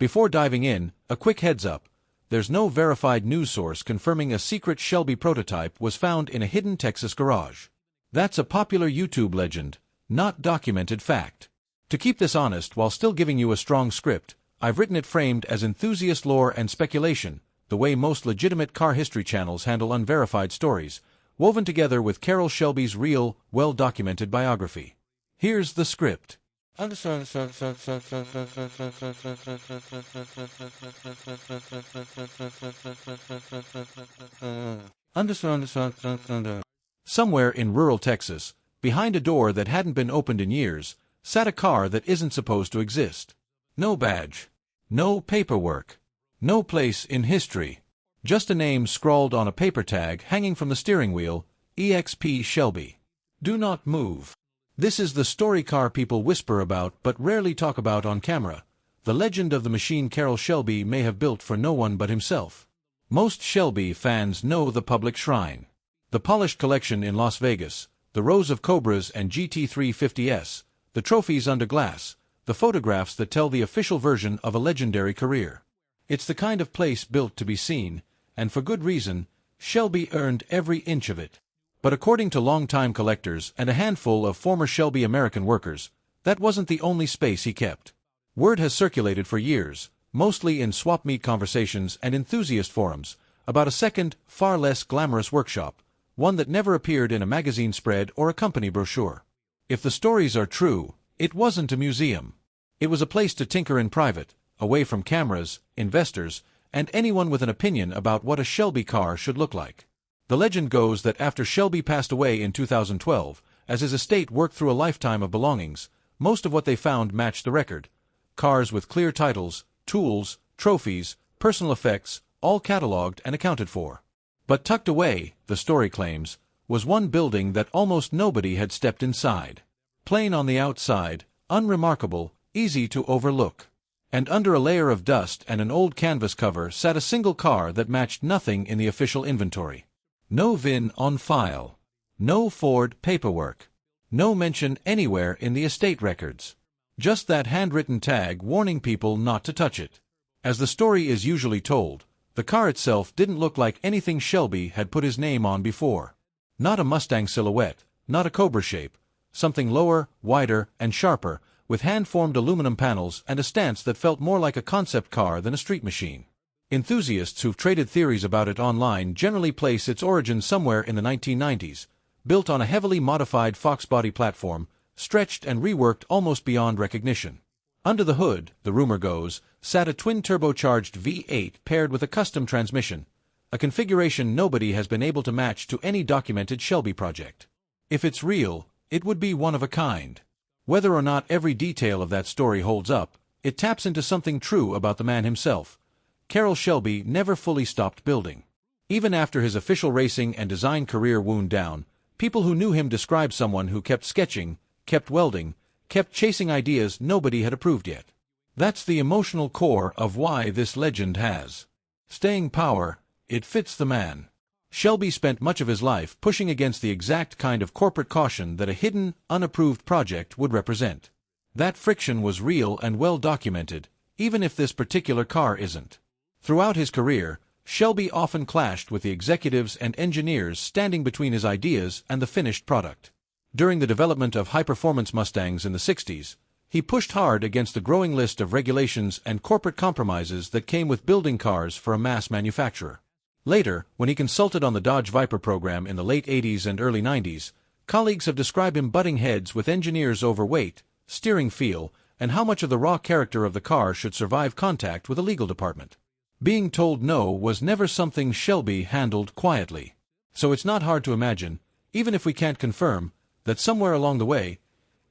Before diving in, a quick heads up. There's no verified news source confirming a secret Shelby prototype was found in a hidden Texas garage. That's a popular YouTube legend, not documented fact. To keep this honest while still giving you a strong script, I've written it framed as enthusiast lore and speculation, the way most legitimate car history channels handle unverified stories, woven together with Carroll Shelby's real, well-documented biography. Here's the script. Somewhere in rural Texas, behind a door that hadn't been opened in years, sat a car that isn't supposed to exist. No badge. No paperwork. No place in history. Just a name scrawled on a paper tag hanging from the steering wheel, EXP Shelby. Do not move. This is the story car people whisper about but rarely talk about on camera, the legend of the machine Carroll Shelby may have built for no one but himself. Most Shelby fans know the public shrine. The polished collection in Las Vegas, the rows of Cobras and GT350S, the trophies under glass, the photographs that tell the official version of a legendary career. It's the kind of place built to be seen, and for good reason. Shelby earned every inch of it. But according to longtime collectors and a handful of former Shelby American workers, that wasn't the only space he kept. Word has circulated for years, mostly in swap meet conversations and enthusiast forums, about a second, far less glamorous workshop, one that never appeared in a magazine spread or a company brochure. If the stories are true, it wasn't a museum. It was a place to tinker in private, away from cameras, investors, and anyone with an opinion about what a Shelby car should look like. The legend goes that after Shelby passed away in 2012, as his estate worked through a lifetime of belongings, most of what they found matched the record. Cars with clear titles, tools, trophies, personal effects, all catalogued and accounted for. But tucked away, the story claims, was one building that almost nobody had stepped inside. Plain on the outside, unremarkable, easy to overlook. And under a layer of dust and an old canvas cover sat a single car that matched nothing in the official inventory. No VIN on file. No Ford paperwork. No mention anywhere in the estate records. Just that handwritten tag warning people not to touch it. As the story is usually told, the car itself didn't look like anything Shelby had put his name on before. Not a Mustang silhouette, not a Cobra shape, something lower, wider, and sharper, with hand-formed aluminum panels and a stance that felt more like a concept car than a street machine. Enthusiasts who've traded theories about it online generally place its origin somewhere in the 1990s, built on a heavily modified Fox body platform, stretched and reworked almost beyond recognition. Under the hood, the rumor goes, sat a twin-turbocharged V8 paired with a custom transmission, a configuration nobody has been able to match to any documented Shelby project. If it's real, it would be one of a kind. Whether or not every detail of that story holds up, it taps into something true about the man himself. Carroll Shelby never fully stopped building. Even after his official racing and design career wound down, people who knew him described someone who kept sketching, kept welding, kept chasing ideas nobody had approved yet. That's the emotional core of why this legend has staying power. It fits the man. Shelby spent much of his life pushing against the exact kind of corporate caution that a hidden, unapproved project would represent. That friction was real and well documented, even if this particular car isn't. Throughout his career, Shelby often clashed with the executives and engineers standing between his ideas and the finished product. During the development of high-performance Mustangs in the 60s, he pushed hard against the growing list of regulations and corporate compromises that came with building cars for a mass manufacturer. Later, when he consulted on the Dodge Viper program in the late 80s and early 90s, colleagues have described him butting heads with engineers over weight, steering feel, and how much of the raw character of the car should survive contact with a legal department. Being told no was never something Shelby handled quietly. So it's not hard to imagine, even if we can't confirm, that somewhere along the way,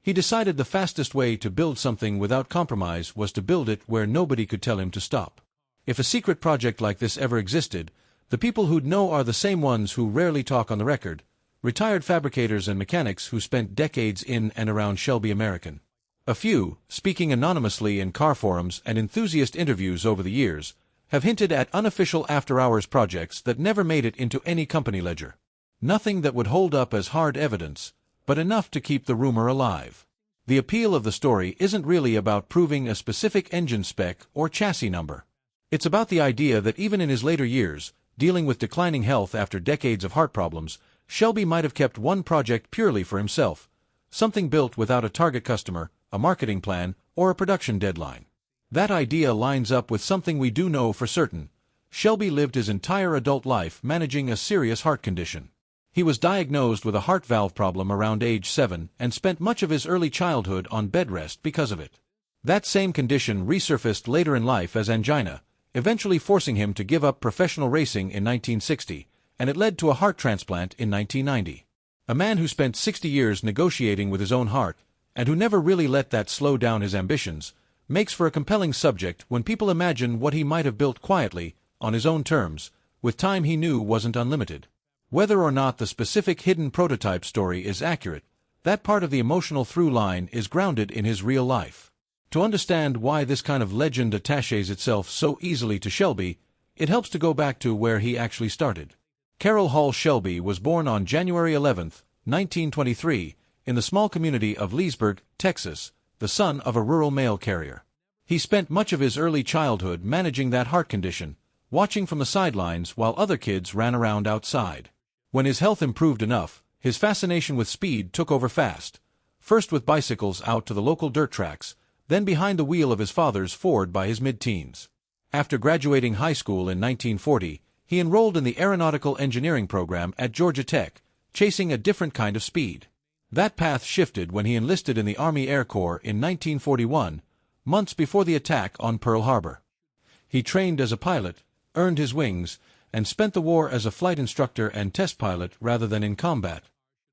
he decided the fastest way to build something without compromise was to build it where nobody could tell him to stop. If a secret project like this ever existed, the people who'd know are the same ones who rarely talk on the record, retired fabricators and mechanics who spent decades in and around Shelby American. A few, speaking anonymously in car forums and enthusiast interviews over the years, have hinted at unofficial after-hours projects that never made it into any company ledger. Nothing that would hold up as hard evidence, but enough to keep the rumor alive. The appeal of the story isn't really about proving a specific engine spec or chassis number. It's about the idea that even in his later years, dealing with declining health after decades of heart problems, Shelby might have kept one project purely for himself, something built without a target customer, a marketing plan, or a production deadline. That idea lines up with something we do know for certain. Shelby lived his entire adult life managing a serious heart condition. He was diagnosed with a heart valve problem around age 7 and spent much of his early childhood on bed rest because of it. That same condition resurfaced later in life as angina, eventually forcing him to give up professional racing in 1960, and it led to a heart transplant in 1990. A man who spent 60 years negotiating with his own heart, and who never really let that slow down his ambitions, makes for a compelling subject when people imagine what he might have built quietly, on his own terms, with time he knew wasn't unlimited. Whether or not the specific hidden prototype story is accurate, that part of the emotional through line is grounded in his real life. To understand why this kind of legend attaches itself so easily to Shelby, it helps to go back to where he actually started. Carroll Shelby was born on January 11, 1923, in the small community of Leesburg, Texas, the son of a rural mail carrier. He spent much of his early childhood managing that heart condition, watching from the sidelines while other kids ran around outside. When his health improved enough, his fascination with speed took over fast, first with bicycles out to the local dirt tracks, then behind the wheel of his father's Ford by his mid-teens. After graduating high school in 1940, he enrolled in the aeronautical engineering program at Georgia Tech, chasing a different kind of speed. That path shifted when he enlisted in the Army Air Corps in 1941, months before the attack on Pearl Harbor. He trained as a pilot, earned his wings, and spent the war as a flight instructor and test pilot rather than in combat.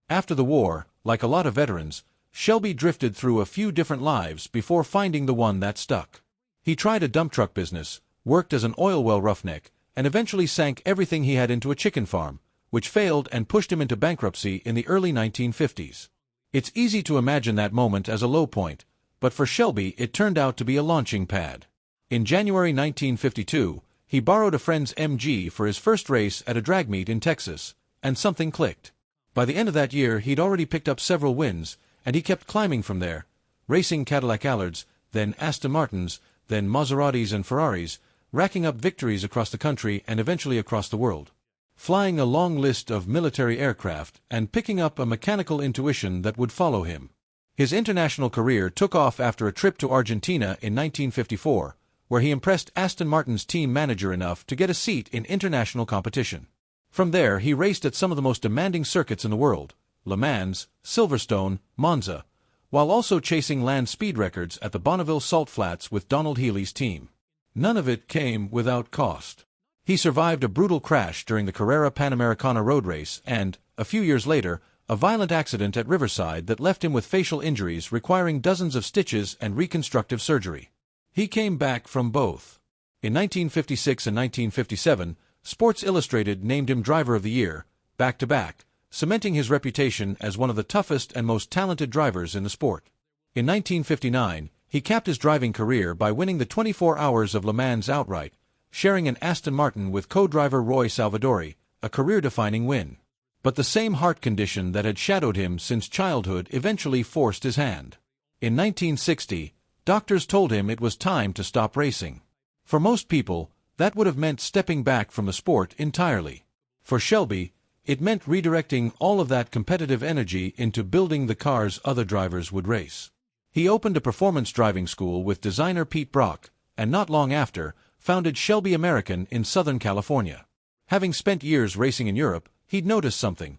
After the war, like a lot of veterans, Shelby drifted through a few different lives before finding the one that stuck. He tried a dump truck business, worked as an oil well roughneck, and eventually sank everything he had into a chicken farm, which failed and pushed him into bankruptcy in the early 1950s. It's easy to imagine that moment as a low point, but for Shelby it turned out to be a launching pad. In January 1952, he borrowed a friend's MG for his first race at a drag meet in Texas, and something clicked. By the end of that year he'd already picked up several wins, and he kept climbing from there, racing Cadillac Allards, then Aston Martins, then Maseratis and Ferraris, racking up victories across the country and eventually across the world. Flying a long list of military aircraft and picking up a mechanical intuition that would follow him. His international career took off after a trip to Argentina in 1954, where he impressed Aston Martin's team manager enough to get a seat in international competition. From there he raced at some of the most demanding circuits in the world, Le Mans, Silverstone, Monza, while also chasing land speed records at the Bonneville Salt Flats with Donald Healey's team. None of it came without cost. He survived a brutal crash during the Carrera Panamericana road race and, a few years later, a violent accident at Riverside that left him with facial injuries requiring dozens of stitches and reconstructive surgery. He came back from both. In 1956 and 1957, Sports Illustrated named him Driver of the Year, back-to-back, cementing his reputation as one of the toughest and most talented drivers in the sport. In 1959, he capped his driving career by winning the 24 Hours of Le Mans outright, sharing an Aston Martin with co-driver Roy Salvadori, a career-defining win. But the same heart condition that had shadowed him since childhood eventually forced his hand. In 1960, doctors told him it was time to stop racing. For most people, that would have meant stepping back from the sport entirely. For Shelby, it meant redirecting all of that competitive energy into building the cars other drivers would race. He opened a performance driving school with designer Pete Brock, and not long after, founded Shelby American in Southern California. Having spent years racing in Europe, he'd noticed something.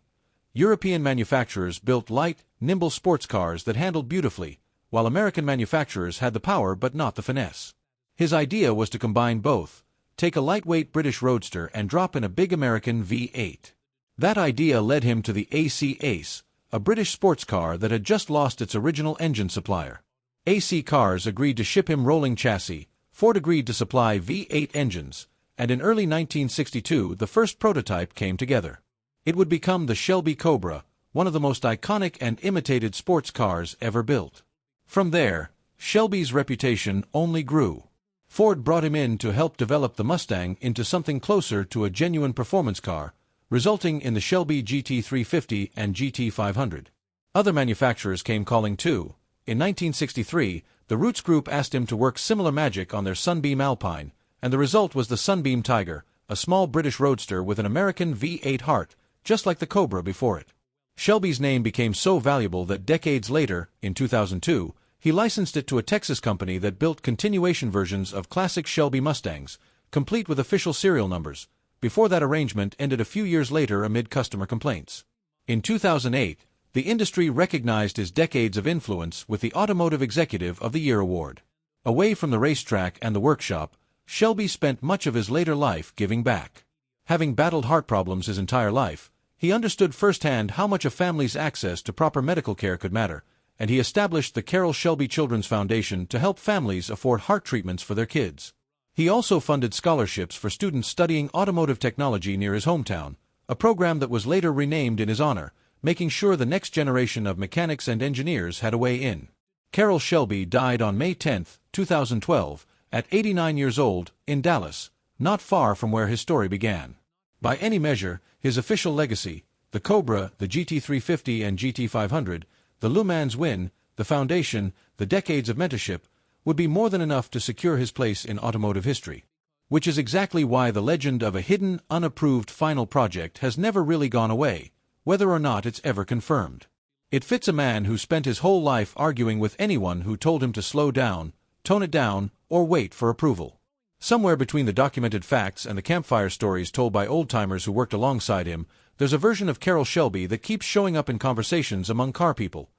European manufacturers built light, nimble sports cars that handled beautifully, while American manufacturers had the power but not the finesse. His idea was to combine both, take a lightweight British roadster and drop in a big American V8. That idea led him to the AC Ace, a British sports car that had just lost its original engine supplier. AC Cars agreed to ship him rolling chassis, Ford agreed to supply V8 engines, and in early 1962 the first prototype came together. It would become the Shelby Cobra, one of the most iconic and imitated sports cars ever built. From there, Shelby's reputation only grew. Ford brought him in to help develop the Mustang into something closer to a genuine performance car, resulting in the Shelby GT350 and GT500. Other manufacturers came calling too, In 1963, the Roots Group asked him to work similar magic on their Sunbeam Alpine, and the result was the Sunbeam Tiger, a small British roadster with an American V8 heart, just like the Cobra before it. Shelby's name became so valuable that decades later, in 2002, he licensed it to a Texas company that built continuation versions of classic Shelby Mustangs, complete with official serial numbers. Before that arrangement ended a few years later amid customer complaints. In 2008, the industry recognized his decades of influence with the Automotive Executive of the Year award. Away from the racetrack and the workshop, Shelby spent much of his later life giving back. Having battled heart problems his entire life, he understood firsthand how much a family's access to proper medical care could matter, and he established the Carroll Shelby Children's Foundation to help families afford heart treatments for their kids. He also funded scholarships for students studying automotive technology near his hometown, a program that was later renamed in his honor, making sure the next generation of mechanics and engineers had a way in. Carroll Shelby died on May 10, 2012, at 89 years old, in Dallas, not far from where his story began. By any measure, his official legacy, the Cobra, the GT350 and GT500, the Le Mans win, the foundation, the decades of mentorship, would be more than enough to secure his place in automotive history. Which is exactly why the legend of a hidden, unapproved final project has never really gone away, whether or not it's ever confirmed. It fits a man who spent his whole life arguing with anyone who told him to slow down, tone it down, or wait for approval. Somewhere between the documented facts and the campfire stories told by old-timers who worked alongside him, there's a version of Carroll Shelby that keeps showing up in conversations among car people.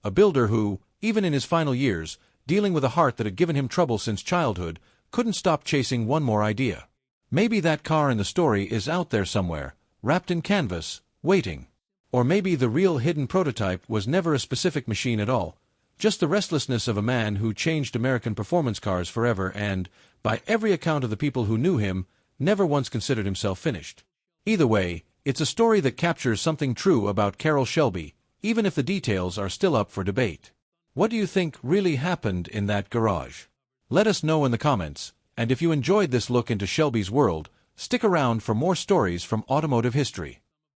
A builder who, even in his final years, dealing with a heart that had given him trouble since childhood, couldn't stop chasing one more idea. Maybe that car in the story is out there somewhere, wrapped in canvas, waiting. Or maybe the real hidden prototype was never a specific machine at all, just the restlessness of a man who changed American performance cars forever and, by every account of the people who knew him, never once considered himself finished. Either way, it's a story that captures something true about Carroll Shelby, even if the details are still up for debate. What do you think really happened in that garage? Let us know in the comments, and if you enjoyed this look into Shelby's world, stick around for more stories from automotive history.